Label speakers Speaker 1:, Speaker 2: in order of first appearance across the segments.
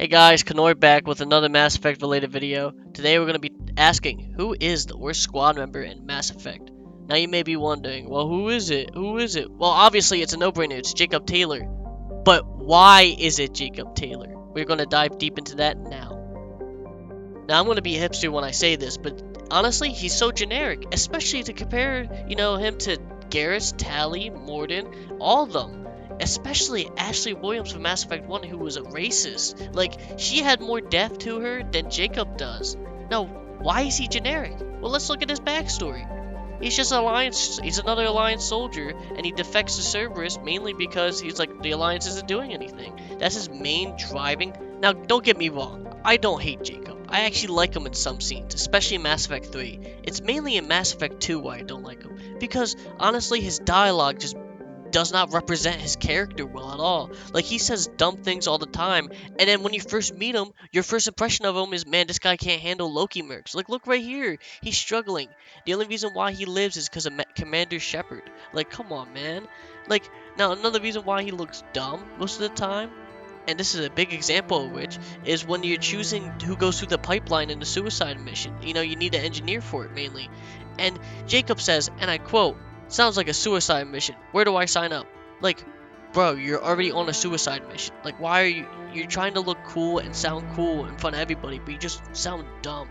Speaker 1: Hey guys, K-norr back with another Mass Effect related video. Today we're going to be asking, who is the worst squad member in Mass Effect? Now you may be wondering, well who is it? Who is it? Well obviously it's a no-brainer, it's Jacob Taylor. But why is it Jacob Taylor? We're going to dive deep into that now. Now I'm going to be hipster when I say this, but honestly he's so generic, especially to compare, him to Garrus, Tali, Mordin, all of them. Especially Ashley Williams from Mass Effect 1, who was a racist. Like, she had more depth to her than Jacob does. Now, why is he generic? Well, let's look at his backstory. He's just he's another Alliance soldier, and he defects to Cerberus mainly because he's like, the Alliance isn't doing anything. That's his main driving. Now, don't get me wrong, I don't hate Jacob. I actually like him in some scenes, especially in Mass Effect 3. It's mainly in Mass Effect 2 why I don't like him, because honestly his dialogue just does not represent his character well at all. Like, he says dumb things all the time, and then when you first meet him, your first impression of him is, man, this guy can't handle Loki mercs. Like, look right here, he's struggling. The only reason why he lives is because of Commander Shepard. Like, come on, man. Like, now another reason why he looks dumb most of the time, and this is a big example of which, is when you're choosing who goes through the pipeline in the suicide mission. You need an engineer for it mainly. And Jacob says, and I quote, "Sounds like a suicide mission. Where do I sign up?" Like, bro, you're already on a suicide mission. Like, why are you're trying to look cool and sound cool in front of everybody, but you just sound dumb.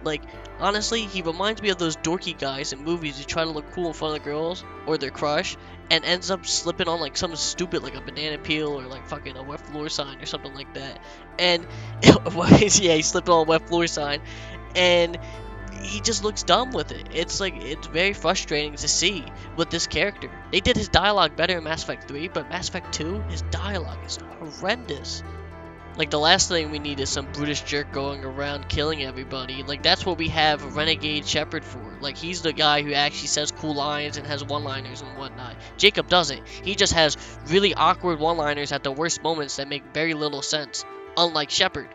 Speaker 1: Like, honestly, he reminds me of those dorky guys in movies who try to look cool in front of the girls or their crush and ends up slipping on like something stupid like a banana peel or like fucking a wet floor sign or something like that. And yeah, he slipped on a wet floor sign and he just looks dumb with it. It's very frustrating to see with this character. They did his dialogue better in Mass Effect 3, but Mass Effect 2, his dialogue is horrendous. Like, the last thing we need is some brutish jerk going around killing everybody. Like, that's what we have Renegade Shepard for. Like, he's the guy who actually says cool lines and has one-liners and whatnot. Jacob doesn't. He just has really awkward one-liners at the worst moments that make very little sense, unlike Shepard.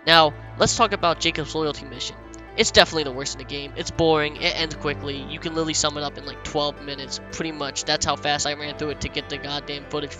Speaker 1: Now, let's talk about Jacob's loyalty mission. It's definitely the worst in the game. It's boring, it ends quickly, you can literally sum it up in like 12 minutes, pretty much. That's how fast I ran through it to get the goddamn footage.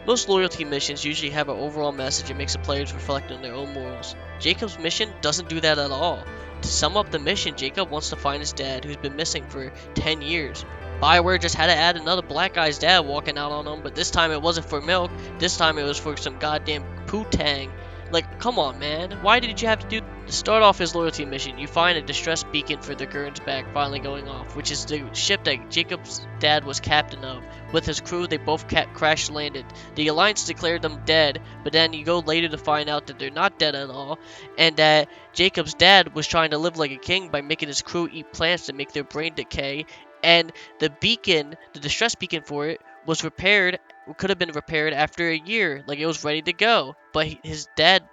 Speaker 1: Most loyalty missions usually have an overall message and makes the players reflect on their own morals. Jacob's mission doesn't do that at all. To sum up the mission, Jacob wants to find his dad, who's been missing for 10 years. BioWare just had to add another black guy's dad walking out on him, but this time it wasn't for milk, this time it was for some goddamn poo-tang. Like, come on, man. Why did you have to do... To start off his loyalty mission, you find a distress beacon for the Gurn's back finally going off, which is the ship that Jacob's dad was captain of. With his crew, they both crash landed. The Alliance declared them dead, but then you go later to find out that they're not dead at all, and that Jacob's dad was trying to live like a king by making his crew eat plants to make their brain decay, and the beacon, the distress beacon for it, was repaired, could have been repaired after a year, like it was ready to go, but his dad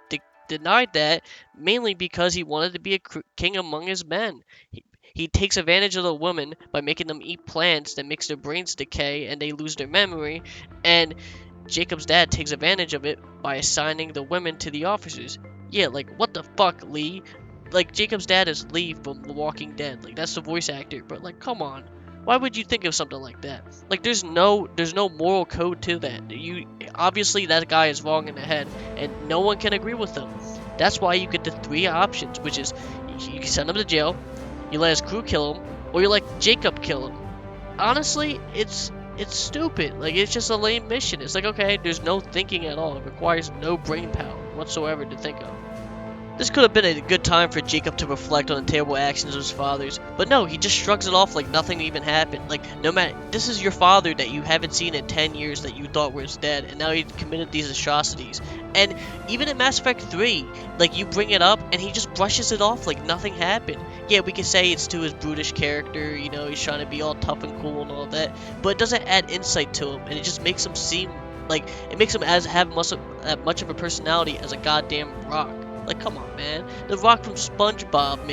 Speaker 1: denied that, mainly because he wanted to be a king among his men. He takes advantage of the women by making them eat plants that makes their brains decay and they lose their memory, and Jacob's dad takes advantage of it by assigning the women to the officers. Yeah, like, what the fuck, Lee? Like, Jacob's dad is Lee from The Walking Dead. Like, that's the voice actor, but like, come on. Why would you think of something like that? Like, there's no moral code to that. Obviously that guy is wrong in the head, and no one can agree with him. That's why you get the three options, which is you can send him to jail, you let his crew kill him, or you let Jacob kill him. Honestly, it's stupid. Like, it's just a lame mission. It's like, okay, there's no thinking at all. It requires no brain power whatsoever to think of. This could have been a good time for Jacob to reflect on the terrible actions of his fathers, but no, he just shrugs it off like nothing even happened. Like, no matter, this is your father that you haven't seen in 10 years that you thought was dead, and now he committed these atrocities. And even in Mass Effect 3, like, you bring it up, and he just brushes it off like nothing happened. Yeah, we could say it's to his brutish character, he's trying to be all tough and cool and all that, but it doesn't add insight to him, and it just makes him seem like, it makes him have much of a personality as a goddamn rock. Like, come on, man. The Rock from SpongeBob,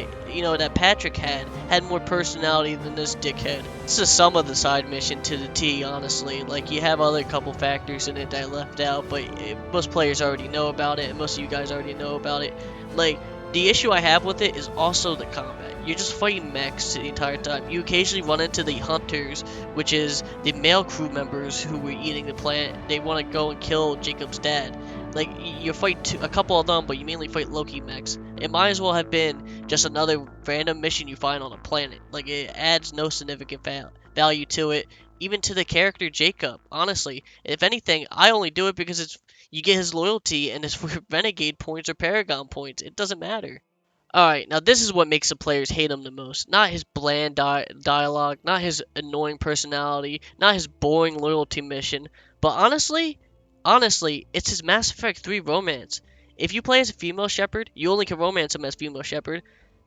Speaker 1: that Patrick had more personality than this dickhead. This is some of the side mission to the T, honestly. Like, you have other couple factors in it that I left out, but most players already know about it, and most of you guys already know about it. Like, the issue I have with it is also the combat. You're just fighting mechs the entire time. You occasionally run into the hunters, which is the male crew members who were eating the plant. They want to go and kill Jacob's dad. Like you fight a couple of them, but you mainly fight Loki mechs. It might as well have been just another random mission you find on a planet. Like it adds no significant value to it, even to the character Jacob. Honestly, if anything, I only do it because it's you get his loyalty and his renegade points or paragon points. It doesn't matter. Alright, now this is what makes the players hate him the most. Not his bland dialogue, not his annoying personality, not his boring loyalty mission, but honestly, it's his Mass Effect 3 romance. If you play as a female Shepard, you only can romance him as female Shepard.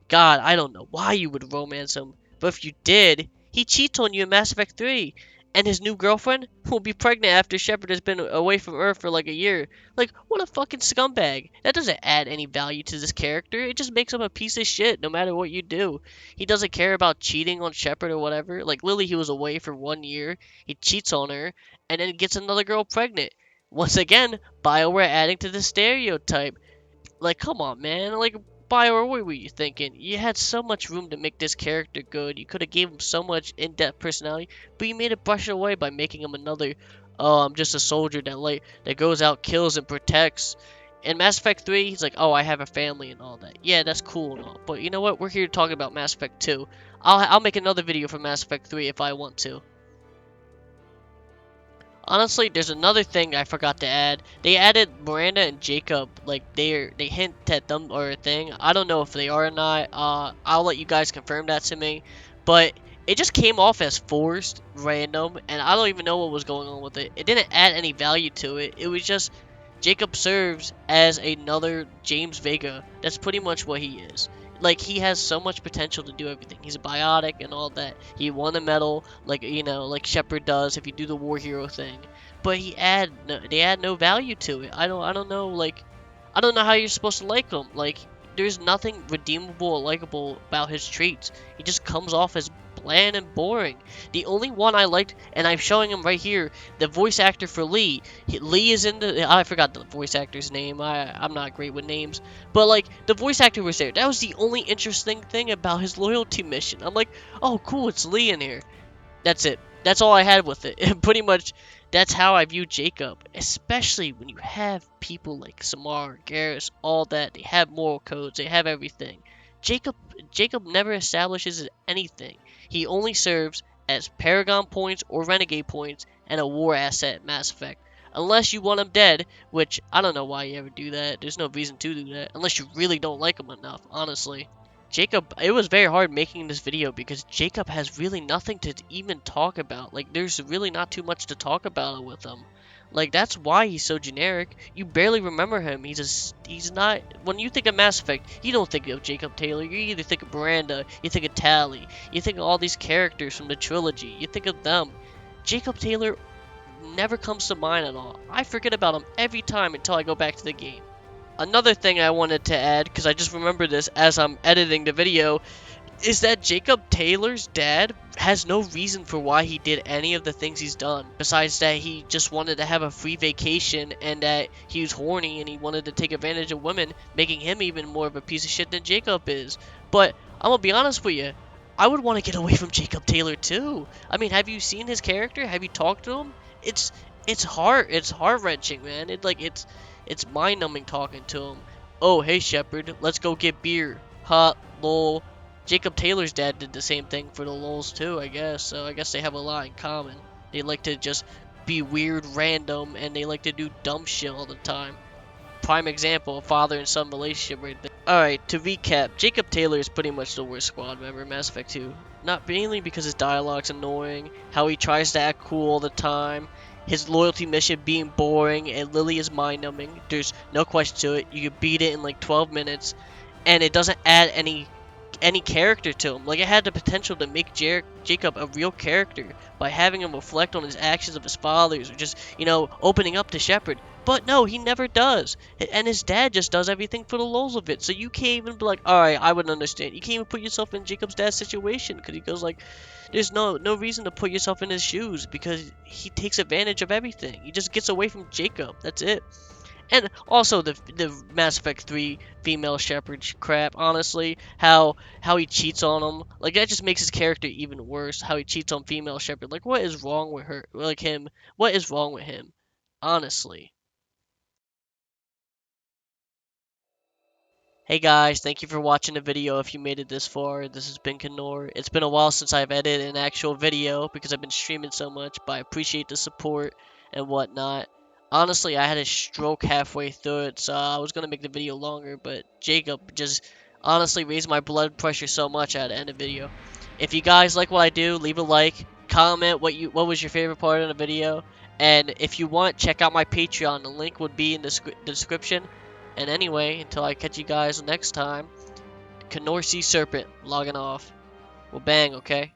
Speaker 1: God, I don't know why you would romance him, but if you did, he cheats on you in Mass Effect 3, and his new girlfriend will be pregnant after Shepard has been away from Earth for like a year. Like, what a fucking scumbag. That doesn't add any value to this character. It just makes him a piece of shit no matter what you do. He doesn't care about cheating on Shepard or whatever. Like, Lily, he was away for 1 year. He cheats on her, and then gets another girl pregnant. Once again, BioWare adding to the stereotype. Like, come on, man. Like, Bioware, what were you thinking? You had so much room to make this character good. You could have gave him so much in-depth personality, but you made it brush it away by making him another, oh, I'm just a soldier that goes out, kills, and protects. In Mass Effect 3, he's like, oh, I have a family and all that. Yeah, that's cool and all. But you know what? We're here to talk about Mass Effect 2. I'll make another video for Mass Effect 3 if I want to. Honestly, there's another thing I forgot to add. They added Miranda and Jacob, like they hint at them or a thing. I don't know if they are or not. I'll let you guys confirm that to me. But it just came off as forced, random, and I don't even know what was going on with it. It didn't add any value to it. It was just Jacob serves as another James Vega. That's pretty much what he is. Like, he has so much potential to do everything. He's a biotic and all that. He won a medal, like, like Shepard does if you do the war hero thing. But they add no value to it. I don't know, like, I don't know how you're supposed to like him. Like, there's nothing redeemable or likable about his traits. He just comes off as bland and boring. The only one I liked, and I'm showing him right here, the voice actor for Lee. Lee is in the. I forgot the voice actor's name. I'm not great with names, but like the voice actor was there. That was the only interesting thing about his loyalty mission. I'm like, oh cool, it's Lee in here. That's it. That's all I had with it. And pretty much, that's how I view Jacob. Especially when you have people like Samar, Garrus, all that. They have moral codes. They have everything. Jacob, Jacob never establishes anything. He only serves as Paragon points or Renegade points and a war asset in Mass Effect. Unless you want him dead, which I don't know why you ever do that. There's no reason to do that. Unless you really don't like him enough, honestly. Jacob, it was very hard making this video because Jacob has really nothing to even talk about. Like, there's really not too much to talk about with him. Like, that's why he's so generic. You barely remember him. He's not, when you think of Mass Effect, you don't think of Jacob Taylor. You either think of Miranda, you think of Tali, you think of all these characters from the trilogy. You think of them. Jacob Taylor never comes to mind at all. I forget about him every time until I go back to the game. Another thing I wanted to add, because I just remembered this as I'm editing the video, is that Jacob Taylor's dad has no reason for why he did any of the things he's done. Besides that he just wanted to have a free vacation and that he was horny and he wanted to take advantage of women, making him even more of a piece of shit than Jacob is. But I'm gonna be honest with you, I would want to get away from Jacob Taylor too. I mean, have you seen his character? Have you talked to him? It's it's heart wrenching, man. It's mind numbing talking to him. Oh, hey Shepard, let's go get beer. Ha, lol. Jacob Taylor's dad did the same thing for the lols too, I guess. So I guess they have a lot in common. They like to just be weird, random, and they like to do dumb shit all the time. Prime example, a father and son relationship right there. Alright, to recap, Jacob Taylor is pretty much the worst squad member in Mass Effect 2. Not mainly because his dialogue's annoying, how he tries to act cool all the time, his loyalty mission being boring, and Lily is mind-numbing. There's no question to it. You can beat it in like 12 minutes, and it doesn't add any character to him. Like, it had the potential to make Jacob a real character by having him reflect on his actions of his fathers, or just, opening up to Shepard. But no, he never does. And his dad just does everything for the lulz of it. So you can't even be like, alright, I would understand. You can't even put yourself in Jacob's dad's situation, because he goes like, there's no reason to put yourself in his shoes, because he takes advantage of everything. He just gets away from Jacob. That's it. And also the Mass Effect 3 female Shepard crap, honestly, how he cheats on him, like that just makes his character even worse. How he cheats on female Shepard, like what is wrong with her, like him? What is wrong with him? Honestly. Hey guys, thank you for watching the video if you made it this far. This has been K-norr. It's been a while since I've edited an actual video because I've been streaming so much, but I appreciate the support and whatnot. Honestly, I had a stroke halfway through it, so I was going to make the video longer, but Jacob just honestly raised my blood pressure so much I had to end the video. If you guys like what I do, leave a like, comment what was your favorite part of the video, and if you want, check out my Patreon. The link would be in the description. And anyway, until I catch you guys next time, K-norr Sea Serpent logging off. Well, bang, okay?